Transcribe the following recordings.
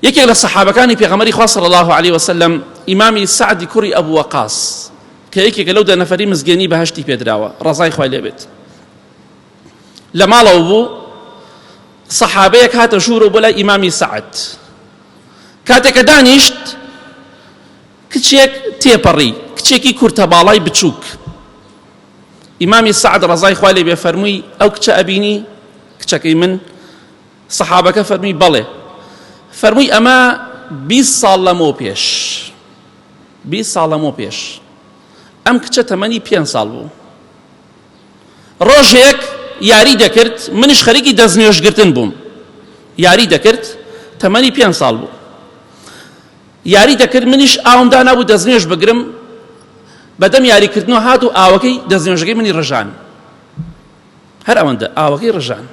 یەکێک لە سەحابەکانی پێغەمبەری خوا صلی الله عليه وسلم ئیمامی سعدی کوڕی ئەبوو وەقاص کە یەکێکە لەو 10 نەفەری مزگەنی بەهەشتی پێدراوە ڕەزای خوای لێ بێت لە ماڵەوە بوو سەحابەیەک هاتە ژوورەوە بۆ لای ئیمامی سعد کاتێککە دانیشت کچێک تێپەڕی کچێکی کورتە باڵای بچووک ئیمامی سعد ڕەزای خوای لێ بێ فەرمووی ئەو کچە ئەبینی کچەکەی من سەحابەکە فەرمووی بەڵێ فەرمووی ئەمە 20 ساڵ لەمەوە پێش 20 ساڵ لەمەوە پێش ئەم کچە تەمەنی 5 ساڵ بوو ڕۆژێک یاری دەکرد منیش خەریکی دەستنوێژگرتن بووم یاری دەکرد تەمەنی 5 ساڵ بوو یاری دەکرد منیش ئاومدا نابوو دەستنوێژ بگرم بەدەم یاریکردنەوە هات و ئاوەکەی دەستنوێژەکەی منی ڕژان هەر ئەوەندە ئاوەکەی ڕژان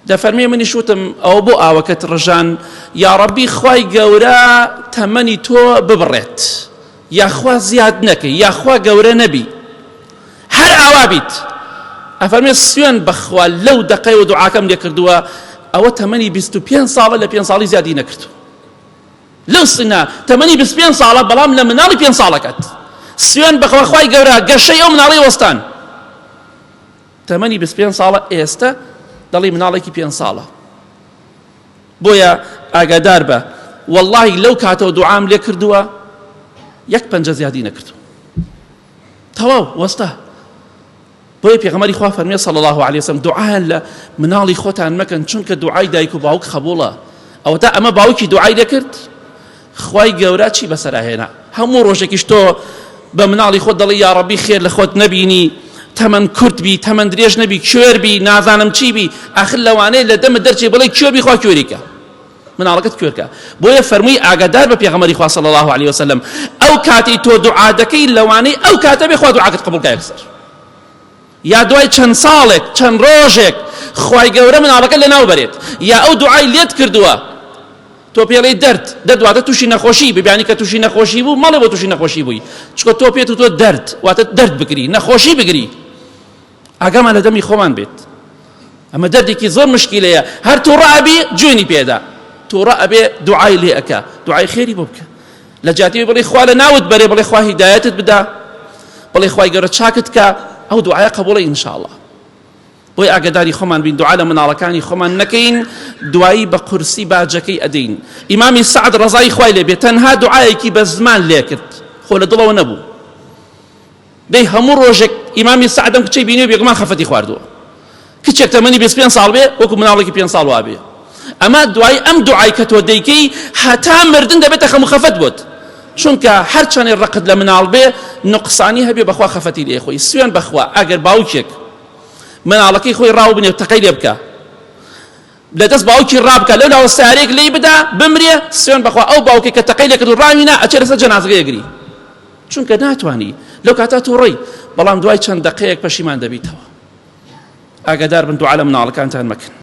دەفەرمێ منیش وتم ئەوە بۆ ئاوەکەت ڕژان یا ڕەبی خوای گەورە تەمەنی تۆ ببڕێت یاخوا زیاد نەکەی یاخوا گەورە نەبی هەر ئاوا بیت ئەفەرمێ سوێن بەخوا لەو دەقەیەوە دوعاکەم لێ کردووە ئەوە تەمەنی 25 ساڵە لە 5 ساڵی زیادی نەکردو لەو سنە تەمەنی 25 ساڵە بەڵام لە مناڵی 5 ساڵەکەت سوێن بەخوا خوای گەورە گەشەی ئەو مناڵی وەستان تەمەنی 25 ساڵە ئێستا دەڵی مناڵێکی 5 ساڵە بۆیە ئاگادار بە وەڵڵاهی لەو کاتەوە دوعام لێ کردووە 1 پەنجە زیادی نەکردو تەواو وەستا بۆیە پێغەمبەری خوا فەرمێ صلی الله عليه وسلم دوعایان لە مناڵی خۆتان مەکەن چونکە دوعای دایک و باوک خەبوڵە ئەوە تا ئەمە باوکی دوعای دەکرد خوای گەورە چی بەسەرهێنا هەموو ڕۆژێکیش تۆ بە مناڵی خۆت دەڵی یا ڕەبی خێر لە خۆت نەبینی تەمەن کورت بی تەمەن درێژ نەبی کوێر بی نازانم چی بی ئاخر لەوانەیە لە دەمت دەرچێ بڵێ کوێر بی خوا کوێریکە مناڵەکەت کوێرکە بۆیە فەرمووی ئاگادار بە پێغەمبەری خوا صلی الله عليه وسلم ئەو کاتی تۆ دوعا دەکەی لەوانەی ئەو کاتە بێ خوا دوعاکەت قبوڵ کە یەکسەر یا دوای چەند ساڵێک چەند ڕۆژێک خوای گەورە مناڵەکە لەناو بەرێت یا ئەو دوعای لێت کردووە تۆ پێڵێی دەرد دەدواتە تووشی نەخۆشی ببیانی کە تووشی نەخۆشی بوو مەڵێ بۆ تووشی نەخۆشی بووی چکە تۆ پێت و تۆ دەرد واتە دەرد بگری نەخۆشی بگری ئاگامان لە دەمی خۆمان بێت ئەمە دەردێکی زۆر مشکیلەیە هەر تووڕە ئەبی جوێنی پێدا تووڕە ئەبێ دوعای لێ ئەکا دوعای خێری بۆ بکە لە جاتیوی بڵێ خوا لە ناوت بەرێ بڵێ خوا هیدایەتت بدا بڵێ خوای گەورە چاکت کە ئەو دوعایە قبوڵە ئینشاءالله بۆی ئاگاداری خۆمان بین دوعا لە مناڵەکانی خۆمان نەکەین دوایی بە قورسی باجەکەی ئەدەین ئیمامی سعد ڕەزای خوای لێ بێت تەنها دوعایەکی بە زمان لێ کرد خۆ لە دڵەوە نەبوو دەی هەموو ڕۆژێک ئیمامی سعد ئەم کچەی بینی و بێگومان خەفەتی خواردووە کچێک تەمەنی 25 ساڵ بێ وەکو مناڵێکی 5 ساڵ وا بێ ئەمە دوای ئەم دوعای کە تۆ دەیکەی هەتا مردن دەبێتە خەم و خەفەت بۆت چونکە هەر چەندێ ڕقت لە مناڵ بێ نقصانی هەبێ بەخوا خەفەتی لێ خۆی سوێن بەخوا ئەگەر باوکێک مناڵەکەی خۆی ڕاو بنێ و تەقەی لێ بکە لە دەست باوکی ڕابکە لەولاوە سارێک لێی بدا بمرێ سوێن بەخوا ئەو باوکێک کە تەقەی لێ کرد و ڕاوینا ئەچێ لەسەر جەنازەکە یەگری چونکە ناتوانی لەو کاتا تووڕەی بەڵام دوای چەند دەقەیەک پەشیمان دەبیتەوە ئاگادار بن دوعا لە مناڵەکانتان مەکەن